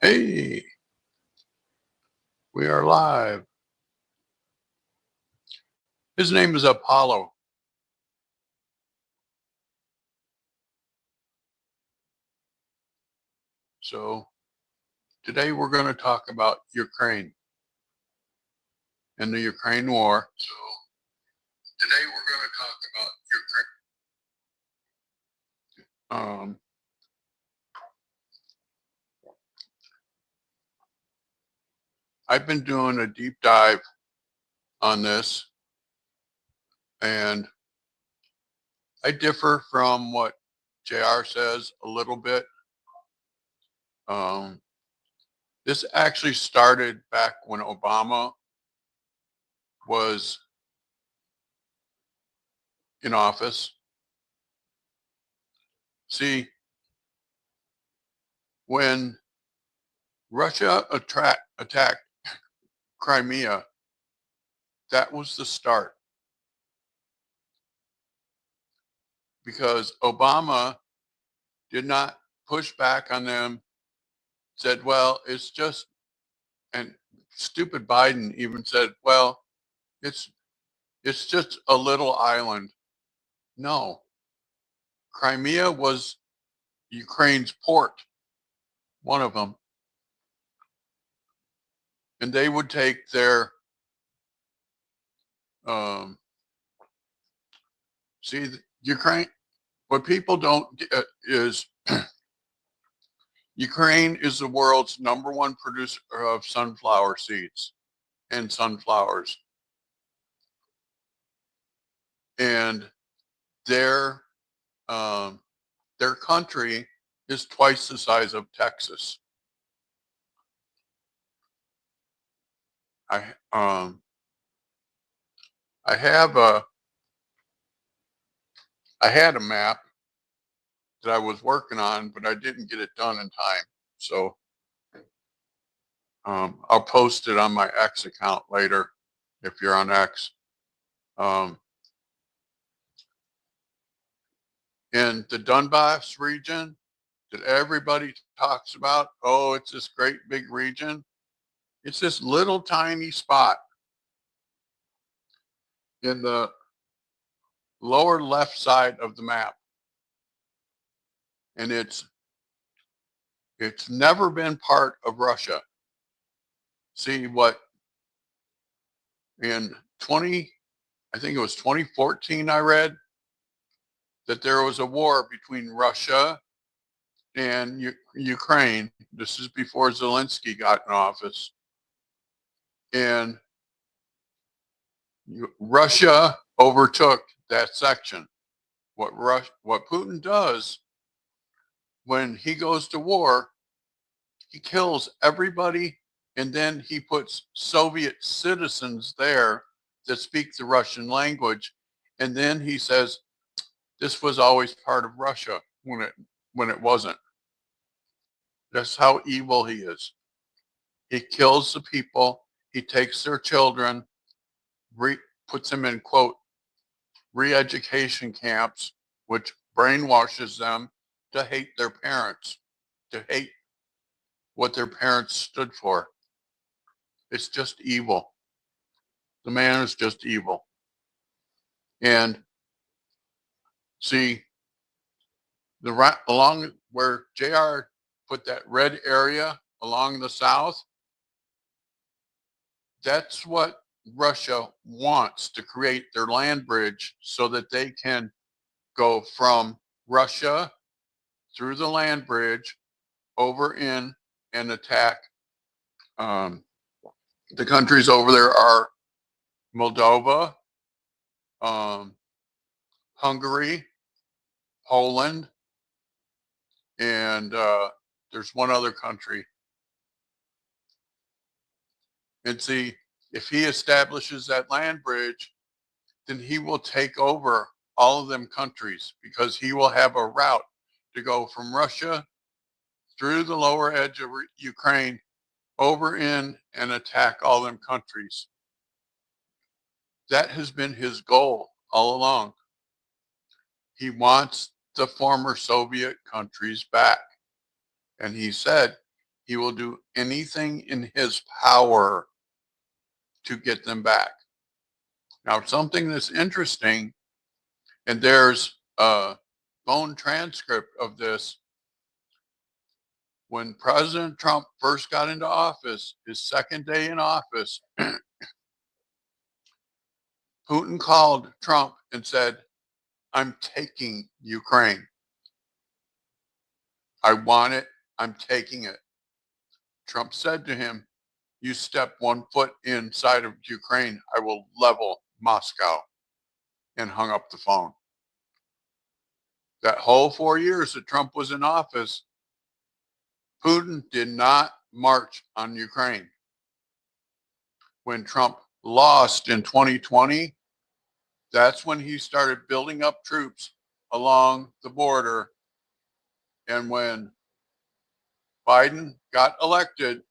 Hey, we are live. His name is Apollo. So today we're going to talk about Ukraine and the Ukraine war. So today we're going to talk about Ukraine. I've been doing a deep dive on this, and I differ from what JR says a little bit. This actually started back when Obama was in office. See, when Russia attacked Crimea, that was the start, because Obama did not push back on them, said, well, it's just, and stupid Biden even said, well, it's it's just a little island. No, Crimea was Ukraine's port, one of them, and they would take their see, Ukraine. What people don't get is Ukraine is the world's #1 producer of sunflower seeds and sunflowers, and their um, their country is twice the size of Texas. I um, I have a I had a map that I was working on, but I didn't get it done in time. So I'll post it on my X account later if you're on X. Um, in the Donbas region that everybody talks about, oh, it's this great big region. It's this little tiny spot in the lower left side of the map, and it's never been part of Russia. See what in 20, I think it was 2014, I read that there was a war between Russia and Ukraine. This is before Zelensky got in office. And Russia overtook that section. What Putin does when he goes to war, he kills everybody, and then he puts Soviet citizens there that speak the Russian language, and then he says this was always part of Russia when it wasn't. That's how evil he is. He kills the people. He takes their children, puts them in, quote, re-education camps, which brainwashes them to hate their parents, to hate what their parents stood for. It's just evil. The man is just evil. And see, along where JR put that red area along the south, that's what Russia wants, to create their land bridge so that they can go from Russia through the land bridge over in and attack. The countries over there are Moldova, Hungary, Poland, and there's one other country. And see, if he establishes that land bridge, then he will take over all of them countries, because he will have a route to go from Russia through the lower edge of Ukraine over in and attack all them countries. That has been his goal all along. He wants the former Soviet countries back. And he said he will do anything in his power to get them back. Now, something that's interesting, and there's a phone transcript of this. When President Trump first got into office, his second day in office, Putin called Trump and said, "I'm taking Ukraine. I want it. I'm taking it." Trump said to him, "You step 1 foot inside of Ukraine, I will level Moscow," and hung up the phone. That whole 4 years that Trump was in office, Putin did not march on Ukraine. When Trump lost in 2020, that's when he started building up troops along the border. And when Biden got elected,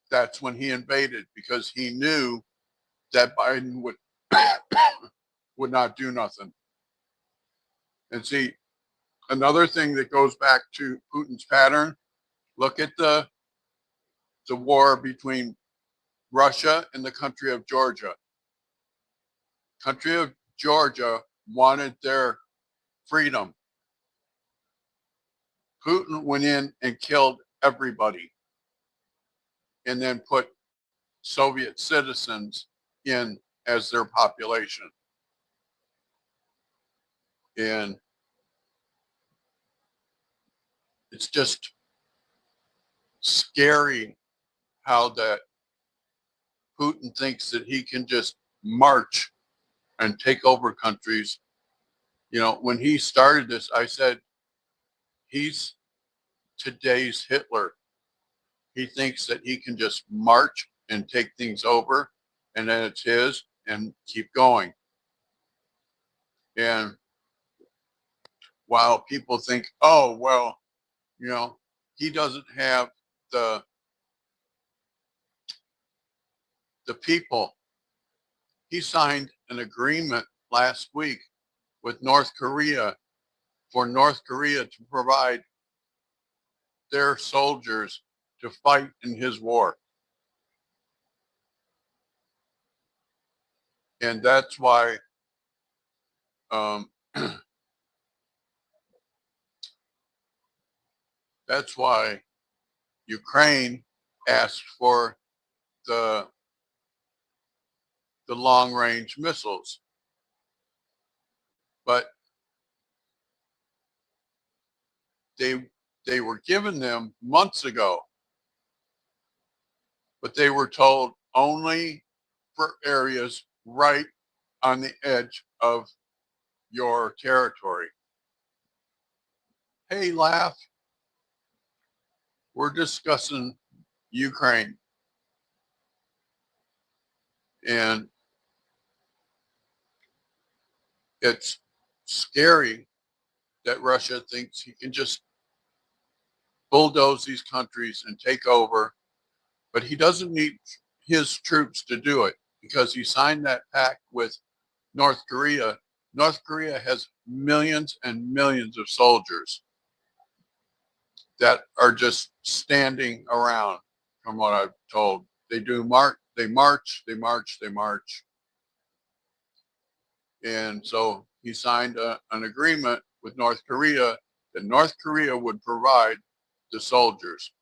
that's when he invaded, because he knew that Biden would would not do nothing. And see, another thing that goes back to Putin's pattern, look at the war between Russia and the country of Georgia. Country of Georgia wanted their freedom. Putin went in and killed everybody and then put Soviet citizens in as their population. And it's just scary how that Putin thinks that he can just march and take over countries. You know, when he started this, I said, he's today's Hitler. He thinks that he can just march and take things over, and then it's his, and keep going. And while people think, oh, well, you know, he doesn't have the people. He signed an agreement last week with North Korea for North Korea to provide their soldiers to fight in his war. And that's why that's why Ukraine asked for the long range missiles. But they were given them months ago, but they were told only for areas right on the edge of your territory. Hey, laugh. We're discussing Ukraine. And it's scary that Russia thinks he can just bulldoze these countries and take over, but he doesn't need his troops to do it, because he signed that pact with North Korea. North Korea has millions and millions of soldiers that are just standing around, from what I've told. They march. And so he signed an agreement with North Korea that North Korea would provide the soldiers.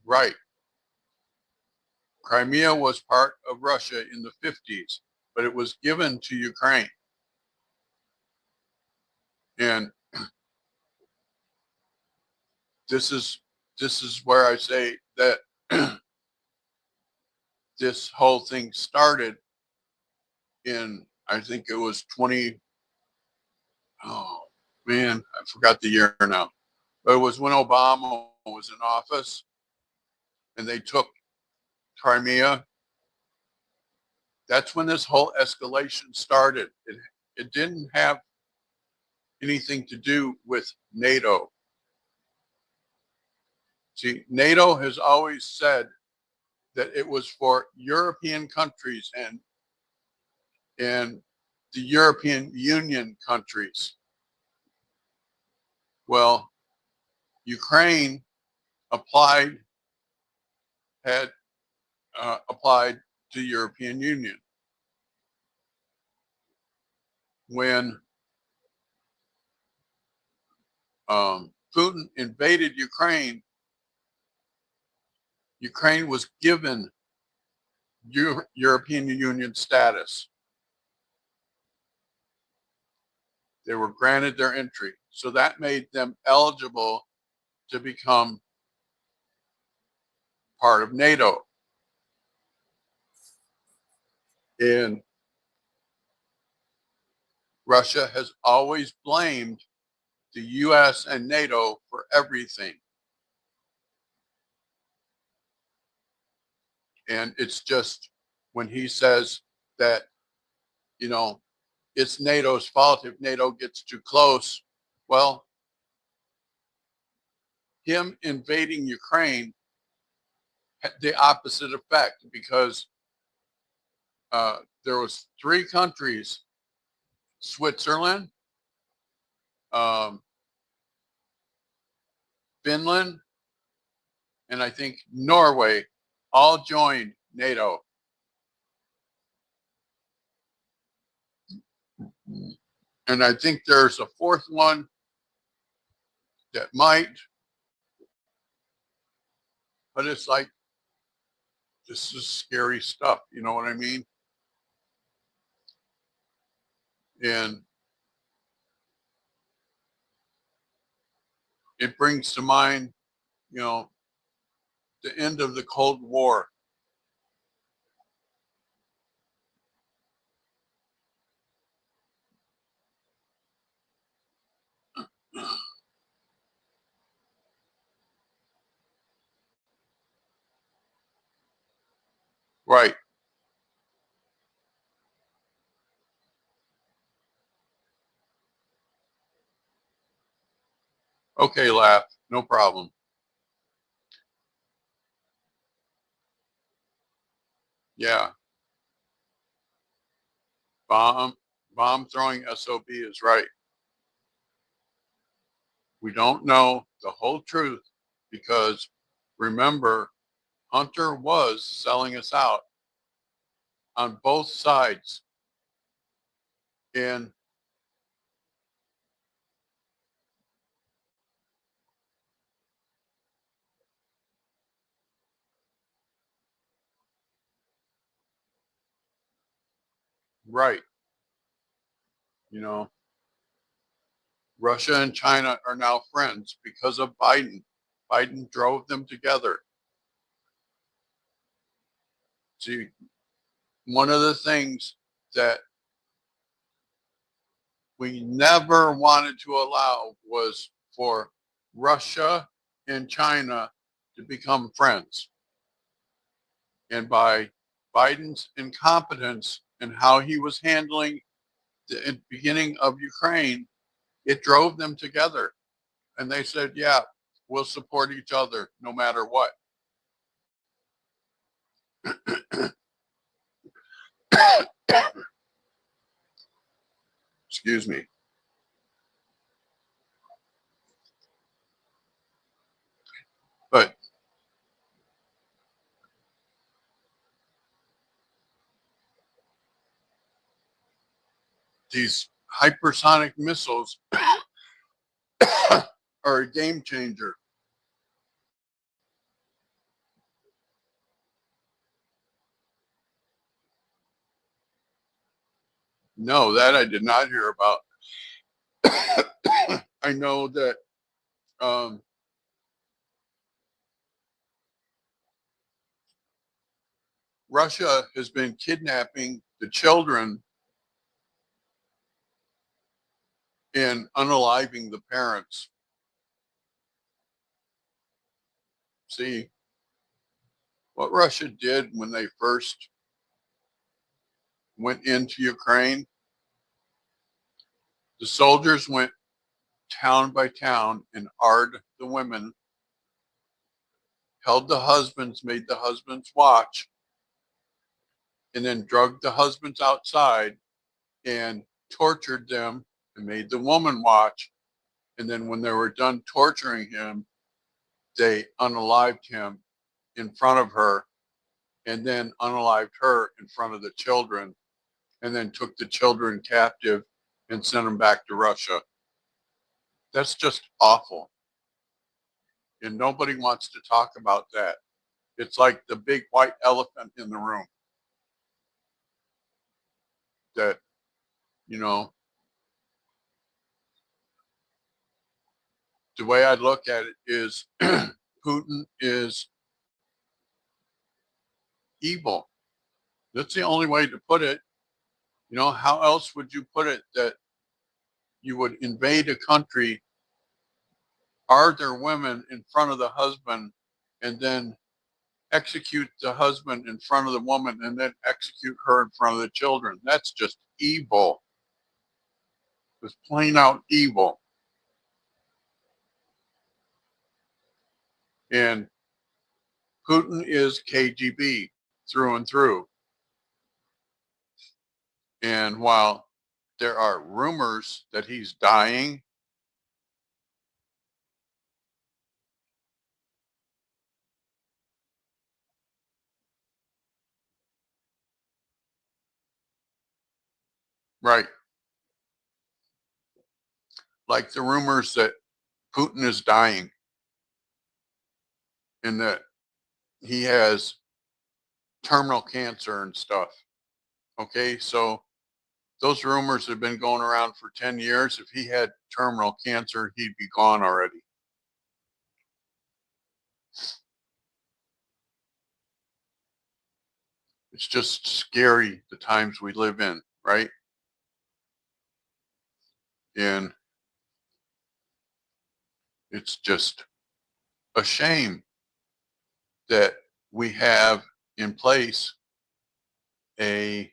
Right. Crimea was part of Russia in the 50s, but it was given to Ukraine. And this is where I say that this whole thing started in, I think it was 20, oh man, I forgot the year now. But it was when Obama was in office and they took Crimea. That's when this whole escalation started. It didn't have anything to do with NATO. See, NATO has always said that it was for European countries and the European Union countries. Well, Ukraine applied had applied to the European Union. When Putin invaded Ukraine, Ukraine was given European Union status. They were granted their entry. So that made them eligible to become part of NATO. And Russia has always blamed the US and NATO for everything. And it's just when he says that, you know, it's NATO's fault if NATO gets too close. Well, him invading Ukraine had the opposite effect because there was 3 countries, Switzerland, um, Finland, and I think Norway all joined NATO. And I think there's a 4th one that might, but it's like, this is scary stuff. You know what I mean? And it brings to mind, you know, the end of the Cold War. Right. Okay, laugh. No problem. Yeah. Bomb throwing SOB is right. We don't know the whole truth because remember, Hunter was selling us out on both sides. And right, you know, Russia and China are now friends because of Biden. Biden drove them together. See, one of the things that we never wanted to allow was for Russia and China to become friends. And by Biden's incompetence and how he was handling the beginning of Ukraine, it drove them together. And they said, yeah, we'll support each other no matter what. Excuse me. But these hypersonic missiles are a game changer. No, that I did not hear about. I know that um, Russia has been kidnapping the children and unaliving the parents. See, what Russia did when they first went into Ukraine, the soldiers went town by town and arred the women, held the husbands, made the husbands watch, and then drugged the husbands outside and tortured them and made the woman watch And then when they were done torturing him, they unalived him in front of her and then unalived her in front of the children and then took the children captive and sent them back to Russia. That's just awful. And nobody wants to talk about that. It's like the big white elephant in the room that, you know, the way I look at it is Putin is evil. That's the only way to put it. You know, how else would you put it that you would invade a country, are there women in front of the husband, and then execute the husband in front of the woman and then execute her in front of the children? That's just evil. It's plain out evil. And Putin is KGB through and through. And while there are rumors that he's dying, right, like the rumors that Putin is dying and that he has terminal cancer and stuff. Okay, so those rumors have been going around for 10 years. If he had terminal cancer, he'd be gone already. It's just scary the times we live in, right? And it's just a shame that we have in place a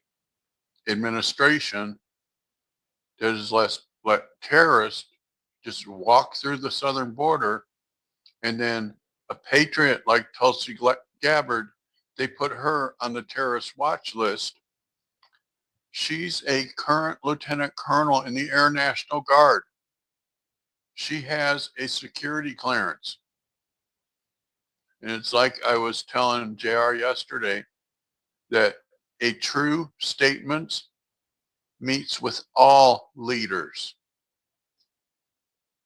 administration that has let terrorists just walk through the southern border, and then a patriot like Tulsi Gabbard, they put her on the terrorist watch list. She's a current lieutenant colonel in the Air National Guard. She has a security clearance. And it's like I was telling JR yesterday that a true statement meets with all leaders.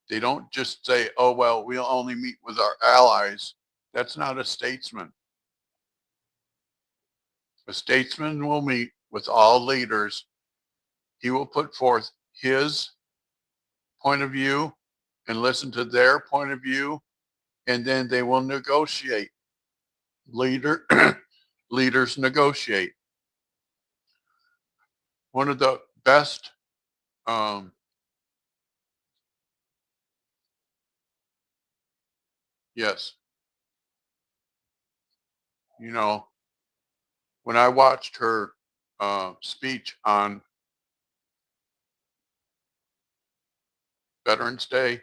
They don't just say, oh, well, we'll only meet with our allies. That's not a statesman. A statesman will meet with all leaders. He will put forth his point of view and listen to their point of view, and then they will negotiate. Leader leaders negotiate. One of the best yes, you know, when I watched her speech on Veterans Day,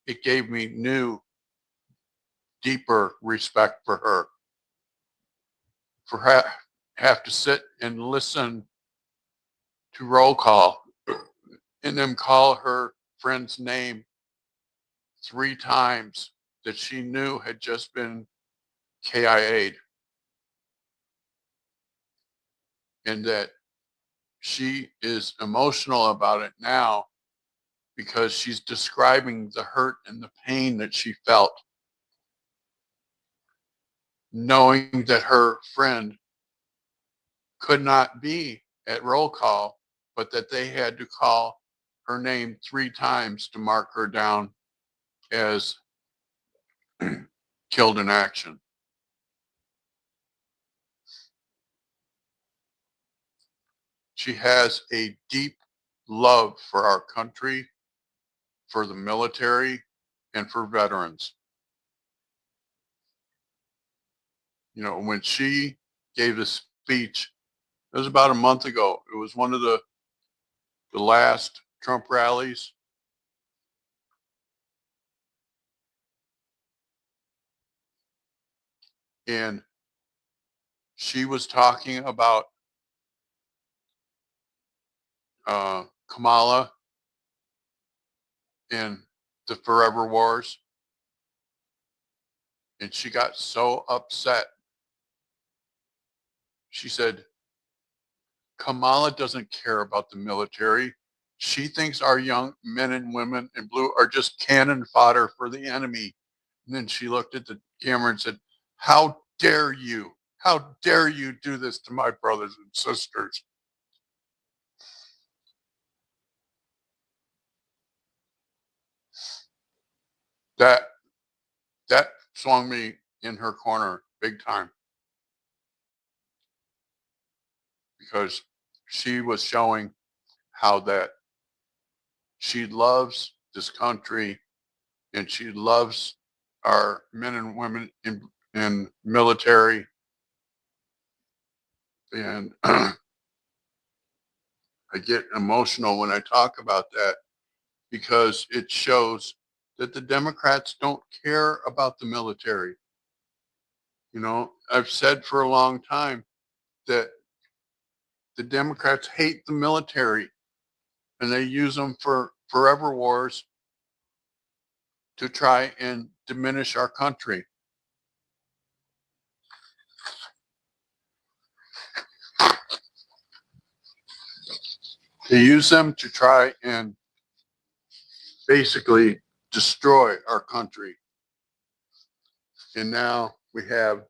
it gave me new, deeper respect for her. For have to sit and listen to roll call and then call her friend's name 3 times that she knew had just been KIA'd, and that she is emotional about it now because she's describing the hurt and the pain that she felt, knowing that her friend could not be at roll call, but that they had to call her name 3 times to mark her down as killed in action. She has a deep love for our country, for the military, and for veterans. You know, when she gave the speech, it was about a month ago. It was one of the last Trump rallies. And she was talking about Kamala in the forever wars. And she got so upset. She said, Kamala doesn't care about the military. She thinks our young men and women in blue are just cannon fodder for the enemy. And then she looked at the camera and said, how dare you? How dare you do this to my brothers and sisters? That that swung me in her corner big time because she was showing how that she loves this country and she loves our men and women in military. And I get emotional when I talk about that because it shows that the Democrats don't care about the military. You know, I've said for a long time that the Democrats hate the military and they use them for forever wars to try and diminish our country. They use them to try and basically destroy our country. And now we have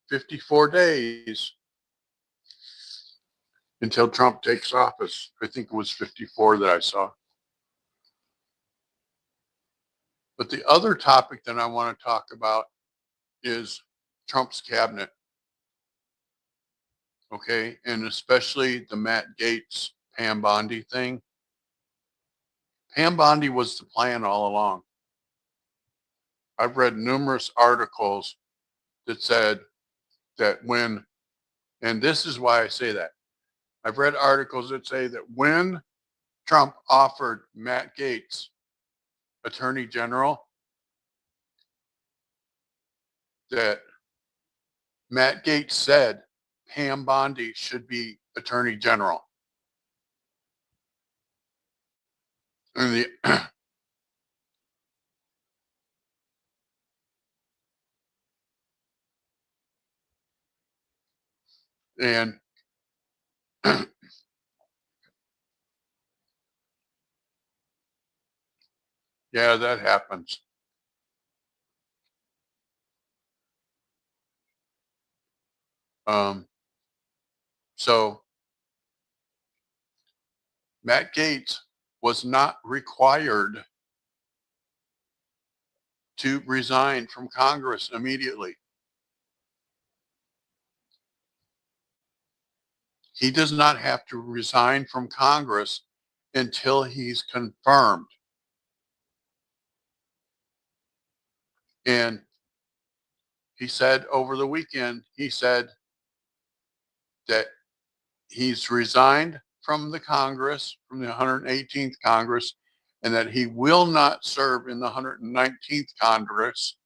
54 days until Trump takes office. I think it was 54 that I saw. But the other topic that I want to talk about is Trump's cabinet. Okay. And especially the Matt Gaetz, Pam Bondi thing. Pam Bondi was the plan all along. I've read numerous articles that said that when, and this is why I say that. I've read articles that say that when Trump offered Matt Gaetz attorney general, that Matt Gaetz said Pam Bondi should be attorney general. And the and yeah, that happens. Um, so Matt Gaetz was not required to resign from Congress immediately. He does not have to resign from Congress until he's confirmed. And he said over the weekend, he said that he's resigned from the Congress, from the 118th Congress, and that he will not serve in the 119th Congress,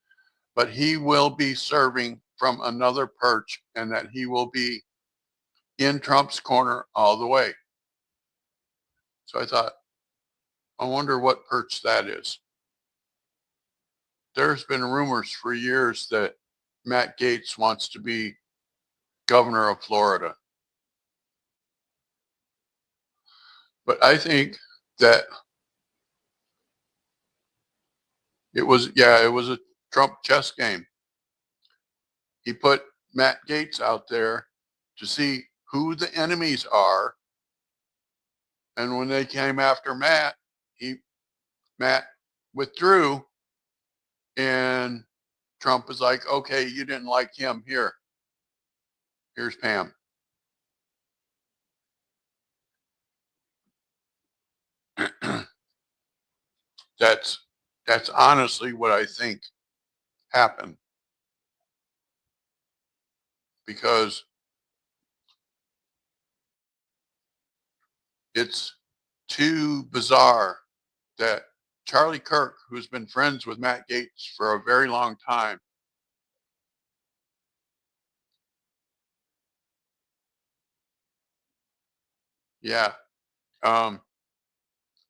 but he will be serving from another perch and that he will be in Trump's corner all the way. So I thought, I wonder what perch that is. There's been rumors for years that Matt Gaetz wants to be governor of Florida. But I think that it was a Trump chess game. He put Matt Gaetz out there to see who the enemies are. And when they came after Matt, Matt withdrew and Trump was like, okay, you didn't like him. Here's Pam. that's that's honestly what I think happened because it's too bizarre that Charlie Kirk, who's been friends with Matt Gaetz for a very long time, yeah. Um,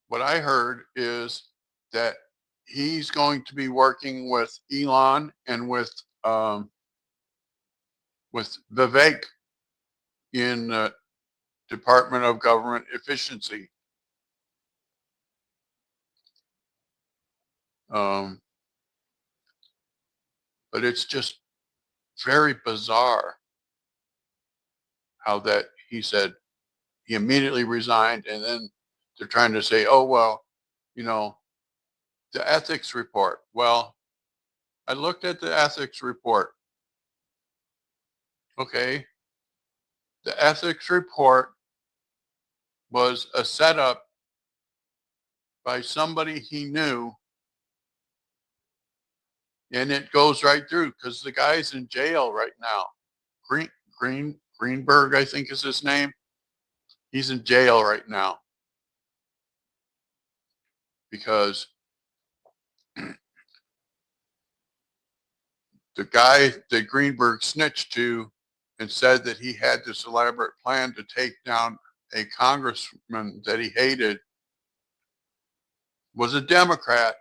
what I heard is that he's going to be working with Elon and with Vivek in Department of Government Efficiency. But it's just very bizarre how that he said he immediately resigned, and then they're trying to say, oh, well, you know, the ethics report. Well, I looked at the ethics report. Okay. The ethics report was a setup by somebody he knew, and it goes right through because the guy's in jail right now. Greenberg, I think is his name. He's in jail right now because the guy that Greenberg snitched to and said that he had this elaborate plan to take down a congressman that he hated was a Democrat,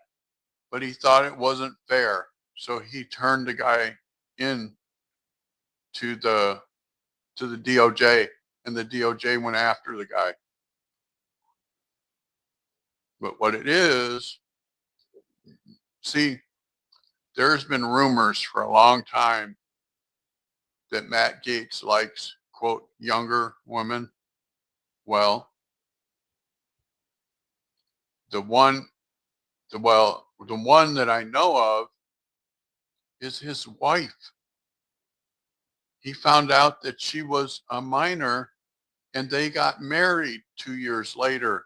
but he thought it wasn't fair. So he turned the guy in to the DOJ, and the DOJ went after the guy. But what it is, see, there's been rumors for a long time that Matt Gaetz likes, quote, younger women. Well, the one that I know of is his wife. He found out that she was a minor and they got married 2 years later.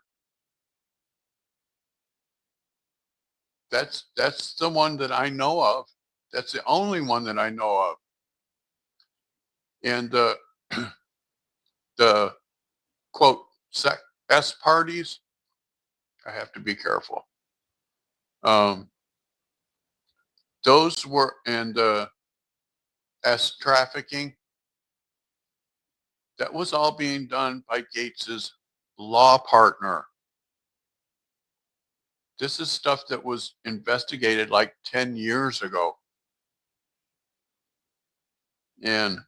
That's the one that I know of. That's the only one that I know of. And the quote S parties, I have to be careful. Those were, and S trafficking, that was all being done by Gates's law partner. This is stuff that was investigated like 10 years ago. And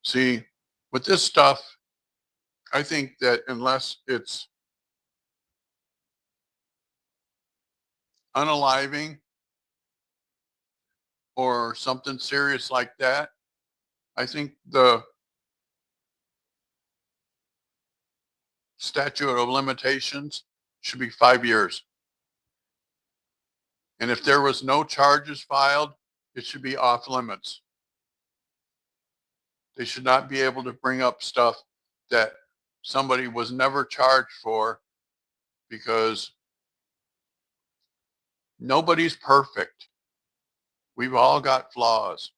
see, with this stuff, I think that unless it's unaliving or something serious like that, I think the statute of limitations should be 5 years. And if there was no charges filed, it should be off limits. They should not be able to bring up stuff that somebody was never charged for, because nobody's perfect. We've all got flaws.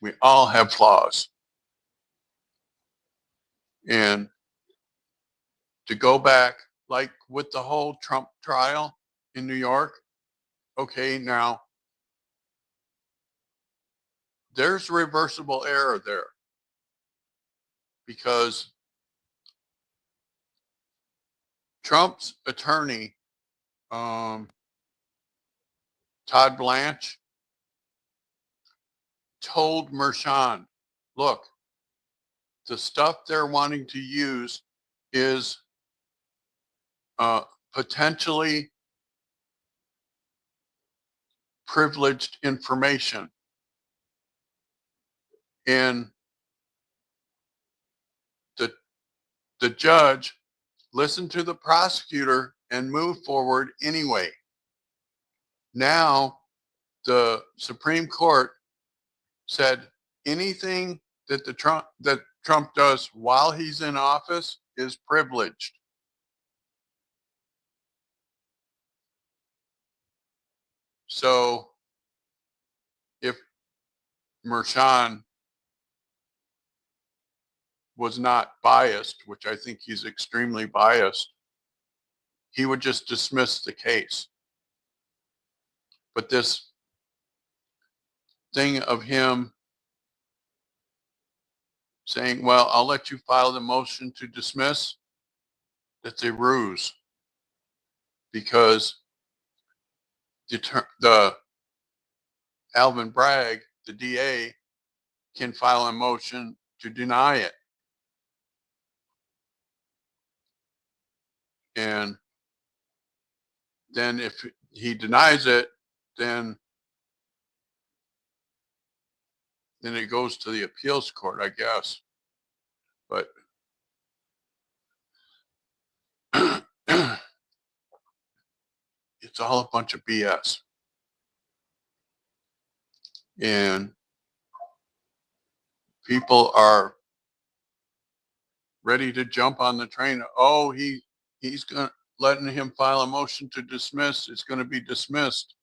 We all have flaws. And to go back, like with the whole Trump trial in New York, okay, now there's reversible error there, because Trump's attorney, Todd Blanche, told Mershon, look, the stuff they're wanting to use is potentially privileged information. And the judge listened to the prosecutor and moved forward anyway. Now, the Supreme Court said anything that Trump does while he's in office is privileged. So if Mershon was not biased, which I think he's extremely biased, he would just dismiss the case. But this thing of him saying, well, I'll let you file the motion to dismiss. That's a ruse, because the Alvin Bragg, the DA, can file a motion to deny it. And then if he denies it, then it goes to the appeals court, I guess. But it's all a bunch of BS. And people are ready to jump on the train. Oh, he's going to letting him file a motion to dismiss. It's going to be dismissed.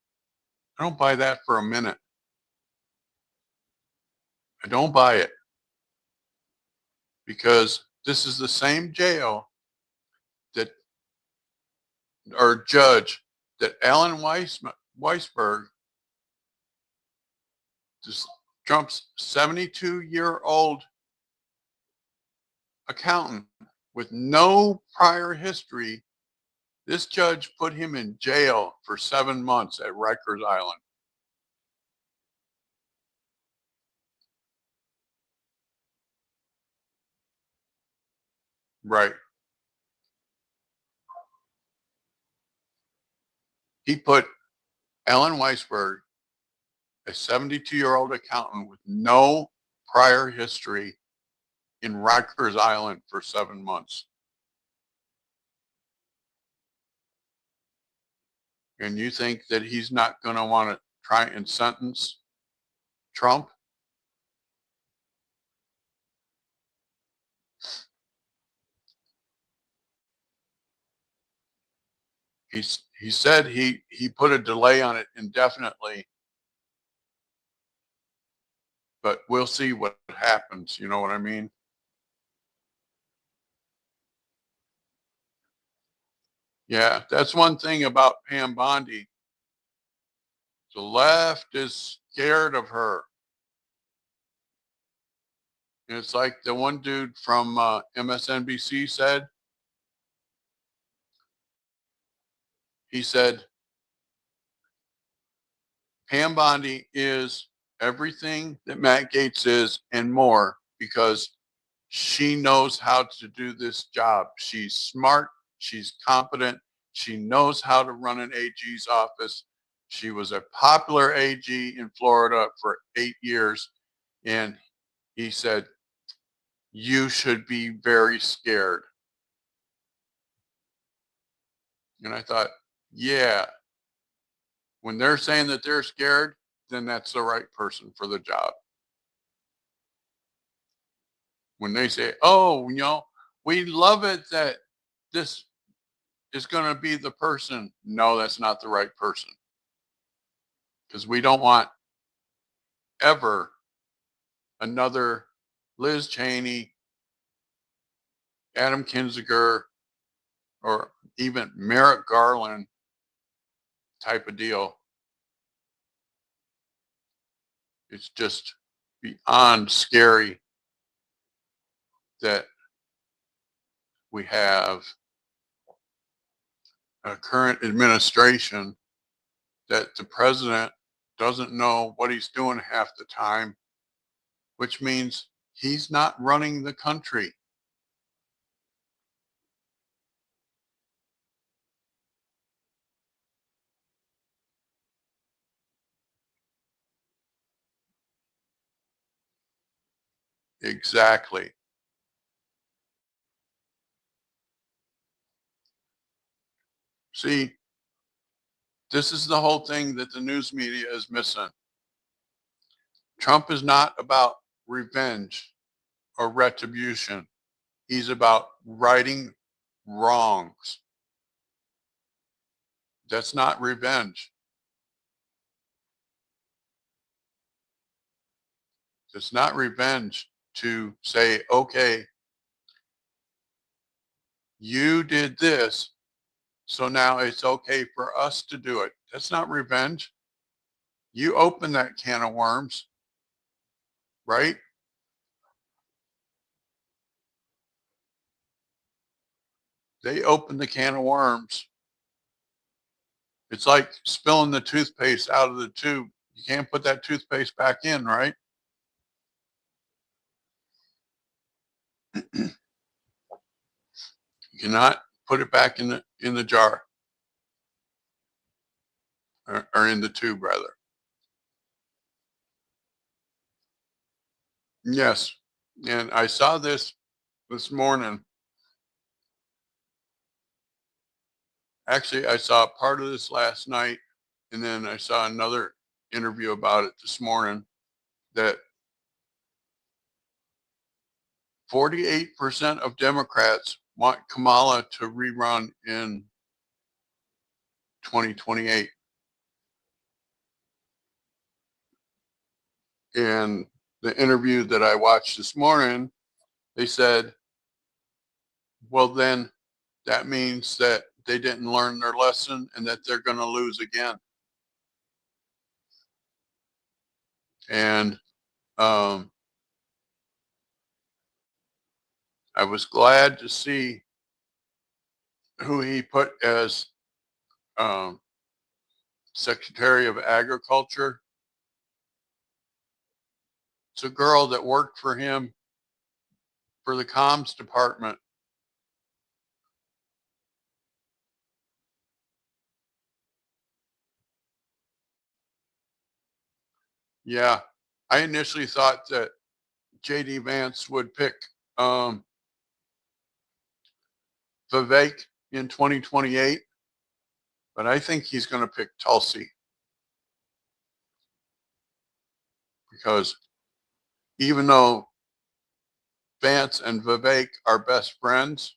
I don't buy that for a minute. I don't buy it, because this is the same jail that, or judge, that Alan Weisberg, this Trump's 72-year-old accountant with no prior history, this judge put him in jail for 7 months at Rikers Island. Right. He put Alan Weisberg, a 72-year-old accountant with no prior history, in Rikers Island for 7 months. And you think that he's not going to want to try and sentence Trump? He said he put a delay on it indefinitely, but we'll see what happens. You know what I mean? Yeah, that's one thing about Pam Bondi. The left is scared of her. And it's like the one dude from MSNBC said. He said, Pam Bondi is everything that Matt Gaetz is and more, because she knows how to do this job. She's smart. She's competent. She knows how to run an AG's office. She was a popular AG in Florida for 8 years. And he said, you should be very scared. And I thought, yeah, when they're saying that they're scared, then that's the right person for the job. When they say, oh, we love it that this is going to be the person. No, that's not the right person. Because we don't want ever another Liz Cheney, Adam Kinzinger, or even Merrick Garland type of deal. It's just beyond scary that we have a current administration that the president doesn't know what he's doing half the time, which means he's not running the country. Exactly. See, this is the whole thing that the news media is missing. Trump is not about revenge or retribution. He's about righting wrongs. That's not revenge. It's not revenge to say, okay, you did this, so now it's okay for us to do it. That's not revenge. You open that can of worms, right? they open the can of worms. It's like spilling the toothpaste out of the tube. You can't put that toothpaste back in, right? You cannot put it back in the jar, or in the tube rather. Yes. And I saw this morning. Actually, I saw part of this last night, and then I saw another interview about it this morning, that 48% of Democrats want Kamala to rerun in 2028. And the interview that I watched this morning, they said, well, then that means that they didn't learn their lesson and that they're going to lose again. And I was glad to see who he put as um, Secretary of Agriculture. It's a girl that worked for him for the comms department. Yeah, I initially thought that JD Vance would pick um, Vivek in 2028, but I think he's going to pick Tulsi, because even though Vance and Vivek are best friends,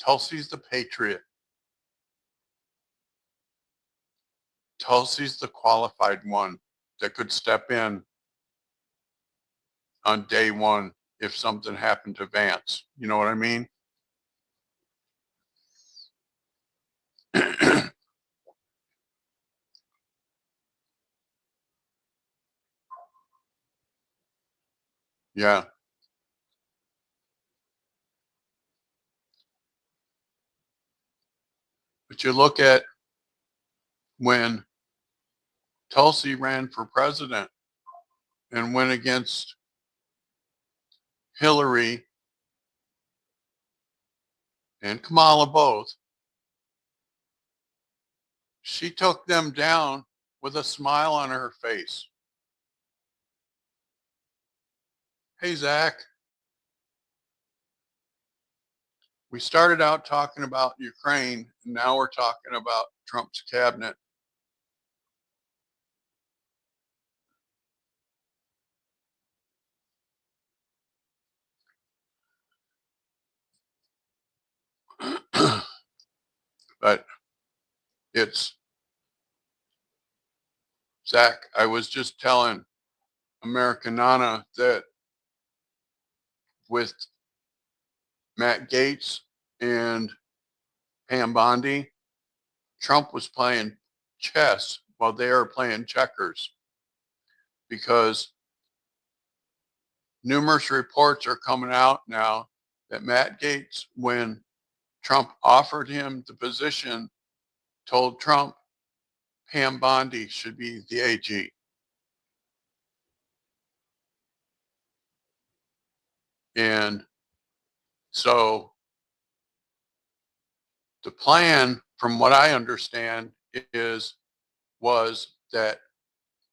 Tulsi's the patriot. Tulsi's the qualified one that could step in on day one if something happened to Vance. You know what I mean? Yeah. But you look at when Tulsi ran for president and went against Hillary and Kamala both, she took them down with a smile on her face. Hey, Zach, we started out talking about Ukraine, and now we're talking about Trump's cabinet. But it's, Zach, I was just telling American Nana that with Matt Gaetz and Pam Bondi, Trump was playing chess while they were playing checkers, because numerous reports are coming out now that Matt Gaetz, when Trump offered him the position, told Trump Pam Bondi should be the AG. And so the plan, from what I understand, was that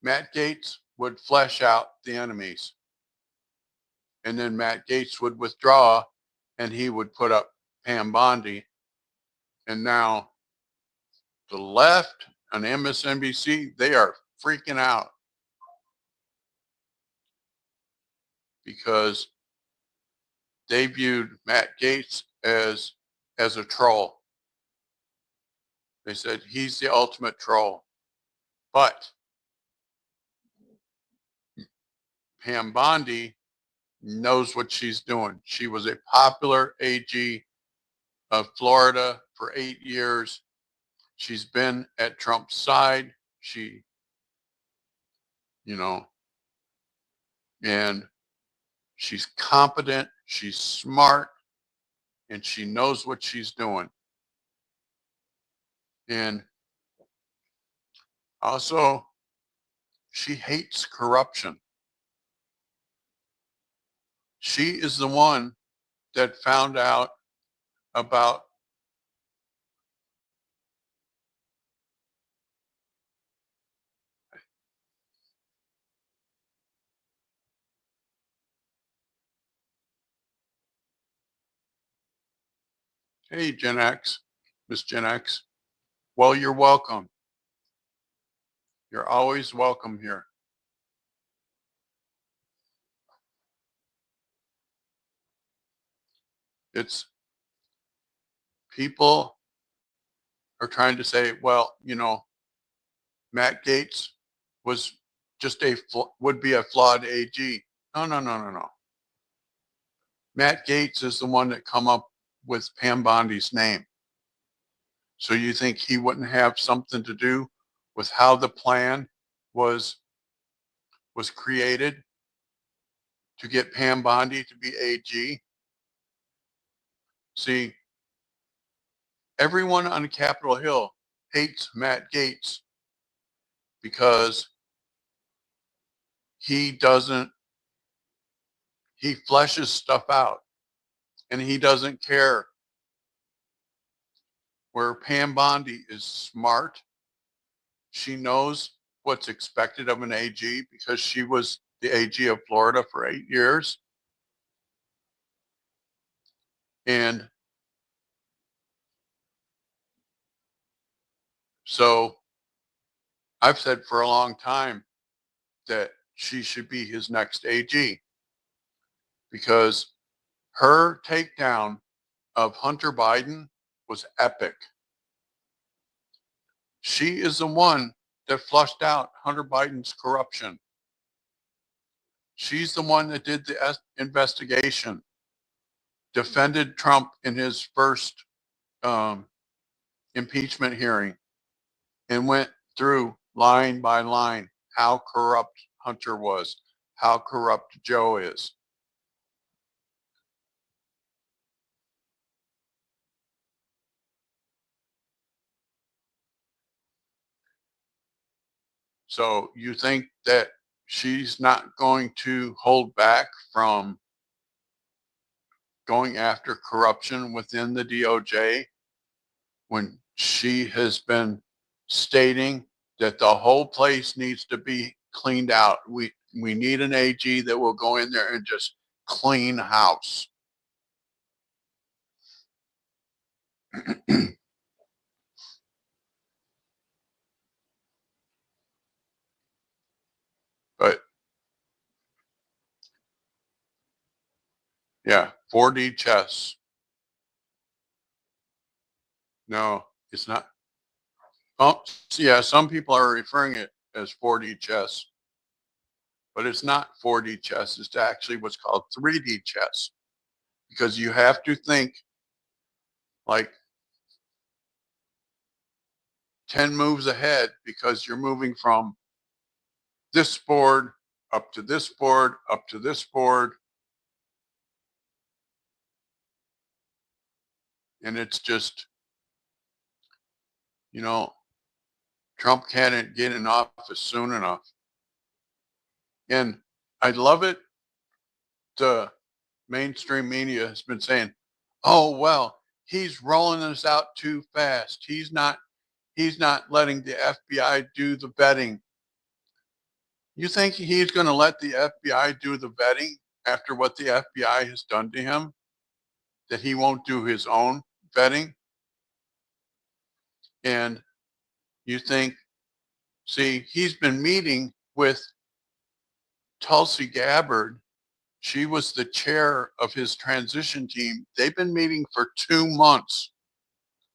Matt Gaetz would flesh out the enemies, and then Matt Gaetz would withdraw, and he would put up Pam Bondi. And now the left on MSNBC, they are freaking out because they viewed Matt Gaetz as a troll. They said he's the ultimate troll. But Pam Bondi knows what she's doing. She was a popular AG of Florida for 8 years. She's been at Trump's side. She, you know, and she's competent, she's smart, and she knows what she's doing. And also, she hates corruption. She is the one that found out about, hey, Gen X, Miss Gen X. Well, you're welcome. You're always welcome here. It's people are trying to say, well, Matt Gaetz was just would be a flawed AG. No, no, no, no, no. Matt Gaetz is the one that come up with Pam Bondi's name. So you think he wouldn't have something to do with how the plan was created to get Pam Bondi to be AG? See, everyone on Capitol Hill hates Matt Gaetz because he doesn't, he fleshes stuff out and he doesn't care. Where Pam Bondi is smart, she knows what's expected of an AG because she was the AG of Florida for 8 years. And so I've said for a long time that she should be his next AG because her takedown of Hunter Biden was epic. She is the one that flushed out Hunter Biden's corruption. She's the one that did the investigation, defended Trump in his first impeachment hearing, and went through line by line how corrupt Hunter was, how corrupt Joe is. So you think that she's not going to hold back from going after corruption within the DOJ when she has been stating that the whole place needs to be cleaned out? We need an AG that will go in there and just clean house. But yeah, 4D chess. No, it's not. Oh, yeah, some people are referring it as 4D chess, but it's not 4D chess. It's actually what's called 3D chess because you have to think like 10 moves ahead because you're moving from this board up to this board, up to this board. And it's just, you know, Trump can't get in office soon enough. And I love it. The mainstream media has been saying, oh, well, he's rolling this out too fast. He's not letting the FBI do the vetting. You think he's going to let the FBI do the vetting after what the FBI has done to him? That he won't do his own vetting? And you think, see, he's been meeting with Tulsi Gabbard. She was the chair of his transition team. They've been meeting for 2 months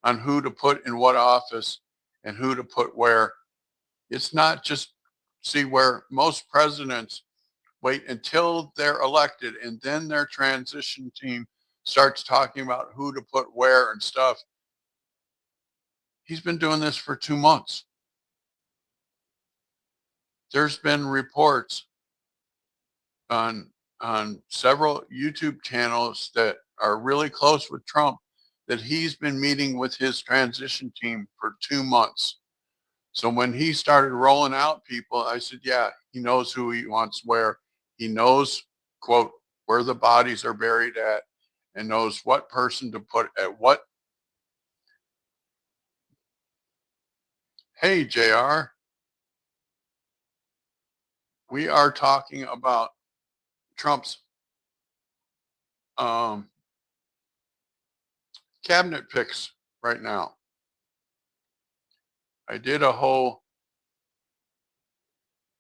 on who to put in what office and who to put where. It's not just, see, where most presidents wait until they're elected and then their transition team starts talking about who to put where and stuff. He's been doing this for 2 months. There's been reports on several YouTube channels that are really close with Trump that he's been meeting with his transition team for 2 months. So when he started rolling out people, I said, yeah, he knows who he wants where. He knows, quote, where the bodies are buried at, and knows what person to put at what. Hey, JR, we are talking about Trump's um, cabinet picks right now. I did a whole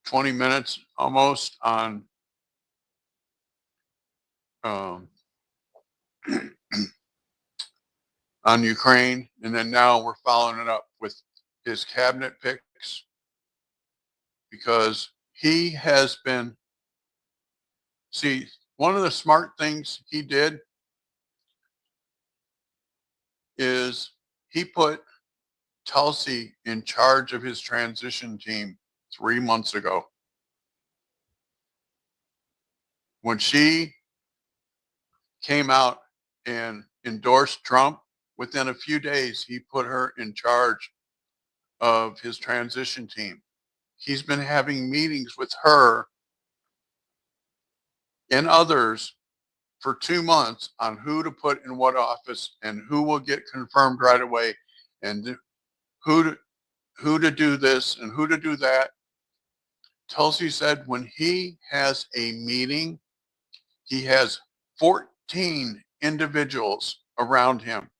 20 minutes almost on um, on Ukraine, and then now we're following it up with his cabinet picks because he has been. See, one of the smart things he did is he put Tulsi in charge of his transition team 3 months ago. When she came out and endorsed Trump, within a few days, he put her in charge of his transition team. He's been having meetings with her and others for 2 months on who to put in what office and who will get confirmed right away and who to, who to do this and who to do that. Tulsi said when he has a meeting, he has 14 individuals around him.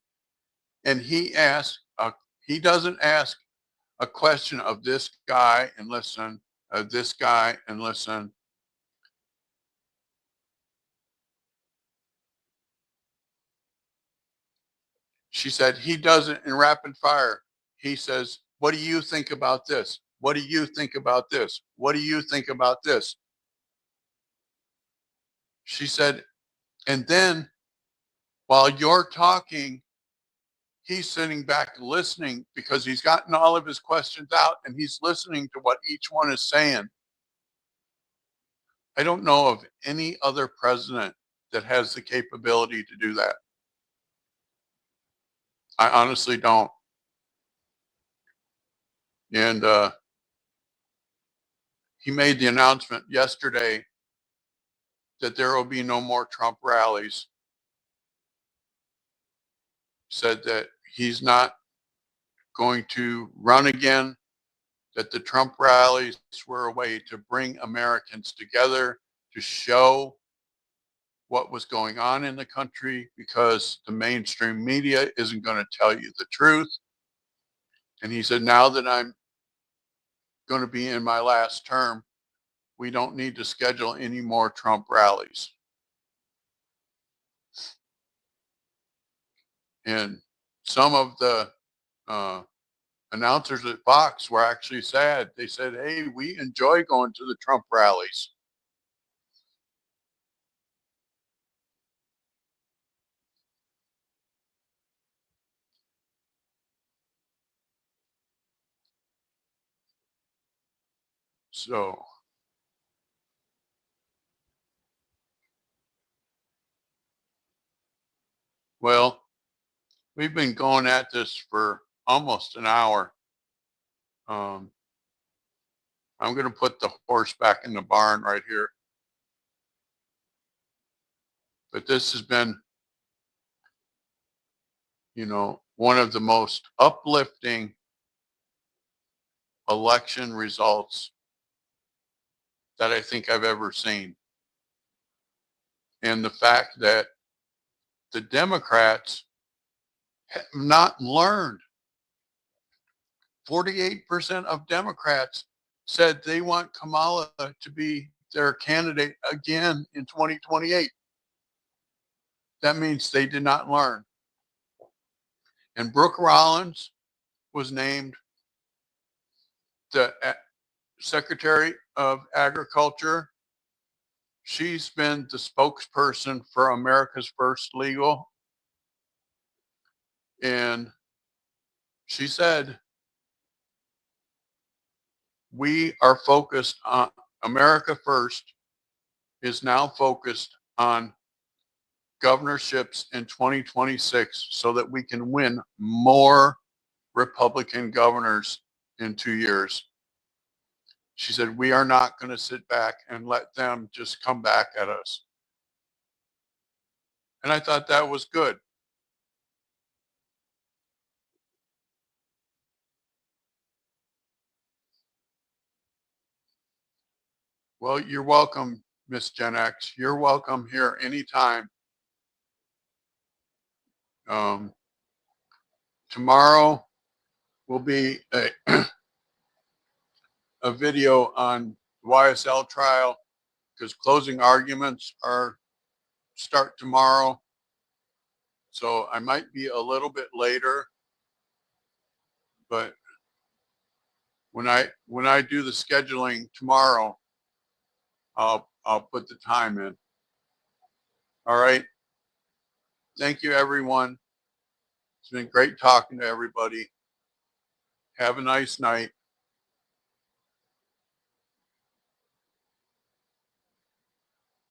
And he doesn't ask a question of this guy and listen, this guy and listen. She said he does it in rapid fire. He says, what do you think about this? What do you think about this? What do you think about this? She said, and then while you're talking, he's sitting back listening because he's gotten all of his questions out and he's listening to what each one is saying. I don't know of any other president that has the capability to do that. I honestly don't. And he made the announcement yesterday that there will be no more Trump rallies. Said that he's not going to run again, that the Trump rallies were a way to bring Americans together to show what was going on in the country because the mainstream media isn't going to tell you the truth. And he said, now that I'm going to be in my last term, we don't need to schedule any more Trump rallies. And some of the announcers at Fox were actually sad. They said, hey, we enjoy going to the Trump rallies. So, well, we've been going at this for almost an hour. Um, I'm going to put the horse back in the barn right here. But this has been, one of the most uplifting election results that I think I've ever seen. And the fact that the Democrats have not learned. 48% of Democrats said they want Kamala to be their candidate again in 2028. That means they did not learn. And Brooke Rollins was named the Secretary of Agriculture. She's been the spokesperson for America's First Legal. And she said, we are focused on America First is now focused on governorships in 2026 so that we can win more Republican governors in 2 years. She said, we are not going to sit back and let them just come back at us. And I thought that was good. Well, you're welcome, Miss Gen X. You're welcome here anytime. Tomorrow will be a video on YSL trial because closing arguments start tomorrow. So I might be a little bit later, but when I do the scheduling tomorrow, I'll put the time in. All right. Thank you, everyone. It's been great talking to everybody. Have a nice night.